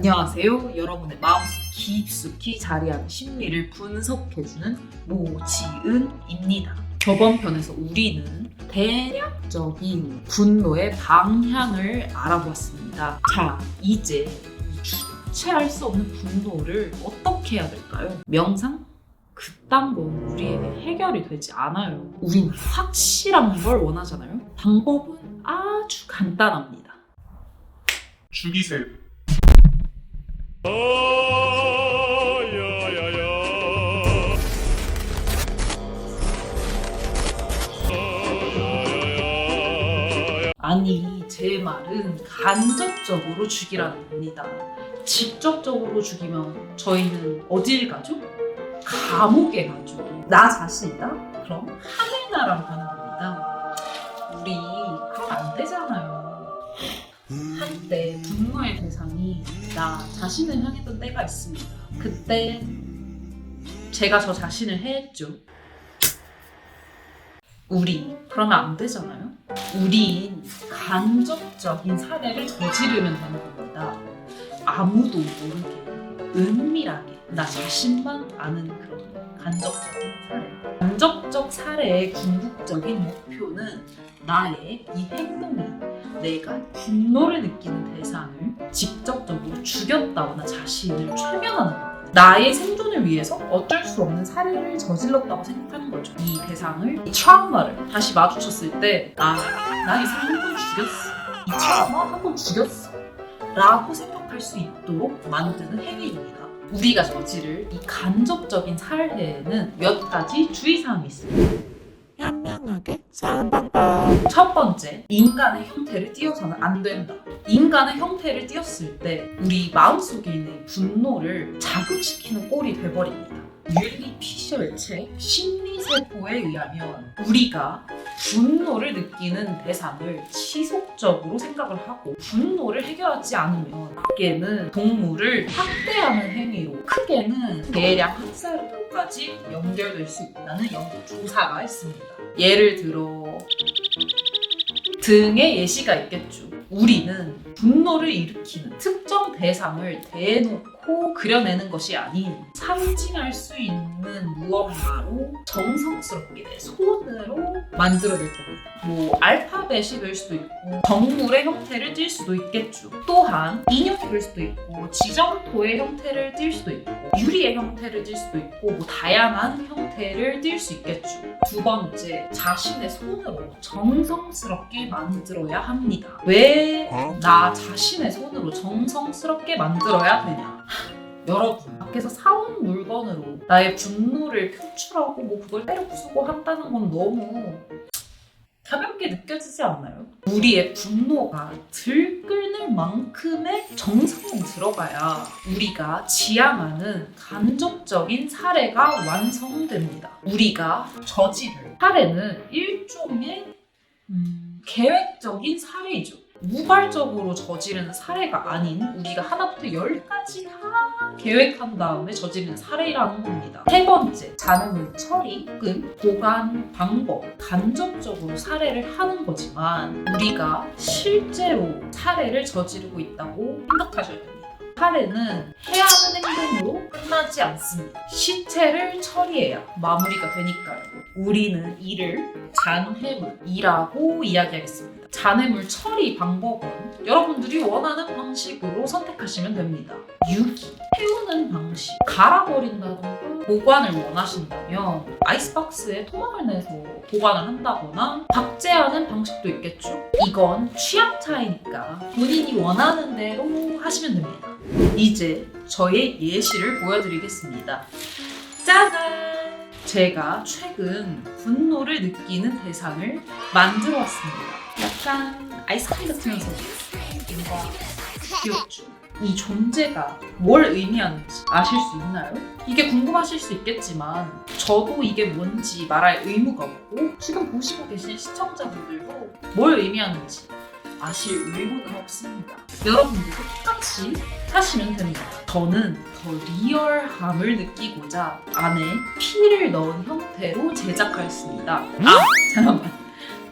안녕하세요. 여러분의 마음속 깊숙이 자리하는 심리를 분석해주는 모지은입니다. 저번 편에서 우리는 대략적인 분노의 방향을 알아보았습니다. 자, 이제 주체할 수 없는 분노를 어떻게 해야 될까요? 명상? 그딴 건 우리에게 해결이 되지 않아요. 우린 확실한 걸 원하잖아요. 방법은 아주 간단합니다. 죽이세요. 아니, 제 말은 간접적으로 죽이라는 겁니다. 직접적으로 죽이면 저희는 어딜 가죠? 감옥에 가죠. 나 자신이다? 그럼 하늘나라로 가는 겁니다. 우리 그러면 안 되잖아요. 한때 분노의 대상이 나 자신을 향했던 때가 있습니다. 그때 제가 저 자신을 해했죠. 우리 그러면 안 되잖아요. 우린 간접적인 살해를 저지르면 되는 겁니다. 아무도 모르게 은밀하게 나 자신만 아는 그런 간접적인 살해. 간접적 살해의 궁극적인 목표는 나의 이 행동이 내가 분노를 느끼는 대상을 직접적으로 죽였다거나 자신을 최면하는 거예요. 나의 생존을 위해서 어쩔 수 없는 살해를 저질렀다고 생각하는 거죠. 이 대상을, 이 트라우마를 다시 마주쳤을 때 나 이 사람 한 번 죽였어. 이 트라우마 한 번 죽였어. 라고 생각할 수 있도록 만드는 행위입니다. 우리가 저지를 이 간접적인 살해에는 몇 가지 주의사항이 있습니다. 현명하게 싸운 방법. 첫 번째, 인간의 형태를 띄어서는 안 된다. 인간의 형태를 띄었을 때 우리 마음속에 있는 분노를 자극시키는 꼴이 돼버립니다. 율리 피셔의 책 심리세포에 의하면 우리가 분노를 느끼는 대상을 지속적으로 생각을 하고 분노를 해결하지 않으면 크게는 동물을 학대하는 행위로, 크게는 대량 학살로까지 연결될 수 있다는 연구 조사가 있습니다. 예를 들어 등의 예시가 있겠죠. 우리는 분노를 일으키는 특정 대상을 대놓고 그려내는 것이 아닌 상징할 수 있는 무언가로 정성스럽게 내 손으로 만들어낼 겁니다. 뭐 알파벳이 될 수도 있고 정물의 형태를 띌 수도 있겠죠. 또한 인형이 될 수도 있고 지점토의 형태를 띌 수도 있고 유리의 형태를 띌 수도 있고 뭐 다양한 형태를 띌 수 있겠죠. 두 번째, 자신의 손으로 정성스럽게 만들어야 합니다. 왜 나 자신의 손으로 정성스럽게 만들어야 되냐? 여러분, 밖에서 사온 물건으로 나의 분노를 표출하고 뭐 그걸 때려 부수고 한다는 건 너무 가볍게 느껴지지 않나요? 우리의 분노가 들끓는 만큼의 정성이 들어가야 우리가 지향하는 간접적인 살해가 완성됩니다. 우리가 저지를 살해는 일종의 계획적인 살해이죠. 우발적으로 저지르는 살해가 아닌 우리가 하나부터 10까지 다 계획한 다음에 저지르는 살해라는 겁니다. 세 번째, 잔해물 처리 혹은 보관 방법, 간접적으로 살해를 하는 거지만 우리가 실제로 살해를 저지르고 있다고 생각하셔야 됩니다. 살해는 해야 하는 행동으로 끝나지 않습니다. 시체를 처리해야 마무리가 되니까요. 우리는 이를 잔해물이라고 이야기하겠습니다. 잔해물 처리 방법은 여러분들이 원하는 방식으로 선택하시면 됩니다. 유기, 태우는 방식, 갈아버린다던가 보관을 원하신다면 아이스박스에 토막을 내서 보관을 한다거나 박제하는 방식도 있겠죠? 이건 취향 차이니까 본인이 원하는 대로 하시면 됩니다. 이제 저의 예시를 보여드리겠습니다. 짜잔! 제가 최근 분노를 느끼는 대상을 만들어 왔습니다. 약간 아이스크림 같으면서 뭔가 귀엽죠? 이 존재가 뭘 의미하는지 아실 수 있나요? 이게 궁금하실 수 있겠지만 저도 이게 뭔지 말할 의무가 없고 지금 보시고 계신 시청자분들도 뭘 의미하는지 아실 의무는 없습니다. 여러분들도 똑같이 하시면 됩니다. 저는 더 리얼함을 느끼고자 안에 피를 넣은 형태로 제작하였습니다. 잠깐만.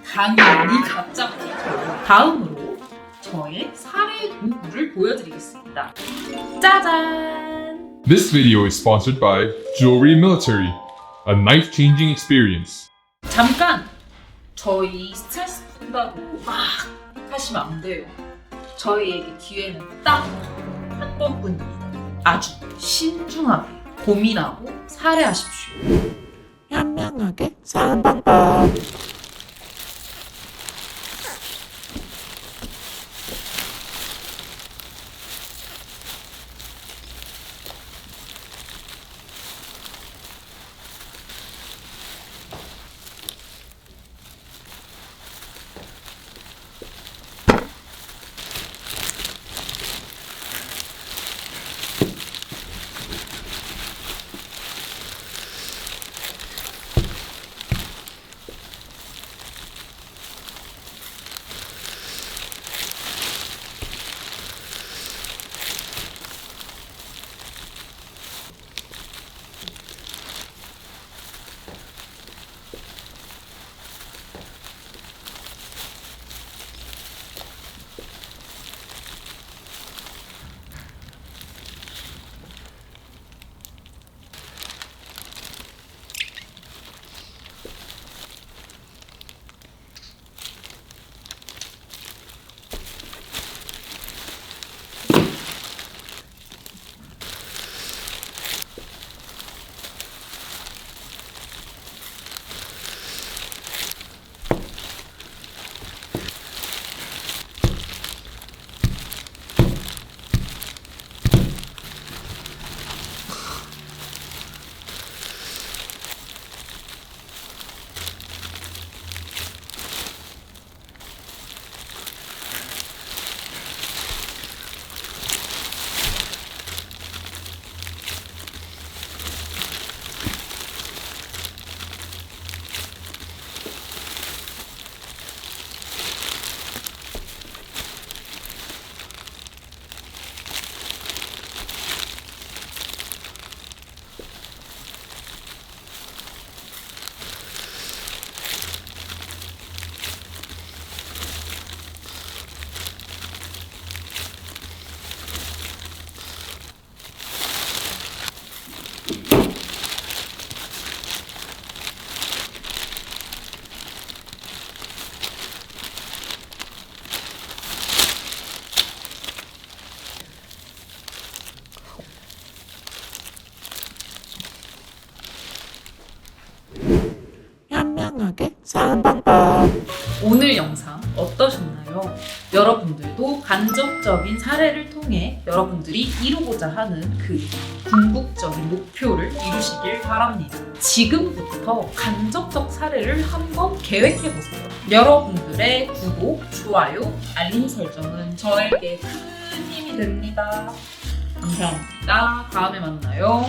당연히 가짜 피죠. 다음으로 저의 살해 살해 도구를 보여드리겠습니다. 짜잔! This video is sponsored by Jewelry Military, a knife-changing experience. 잠깐! 저희 스트레스 푼다고 막 하시면 안 돼요. 저희에게 기회는 딱 한 번뿐입니다. 아주 신중하게 고민하고 살해하십시오. 현명하게 사는 방법. 현명하게 사는 방법. 오늘 영상 어떠셨나요? 여러분들도 간접적인 사례를 통해 여러분들이 이루고자 하는 그 궁극적인 목표를 이루시길 바랍니다. 지금부터 간접적 사례를 한번 계획해보세요. 여러분들의 구독, 좋아요, 알림 설정은 저에게 큰 힘이 됩니다. 감사합니다. 다음에 만나요.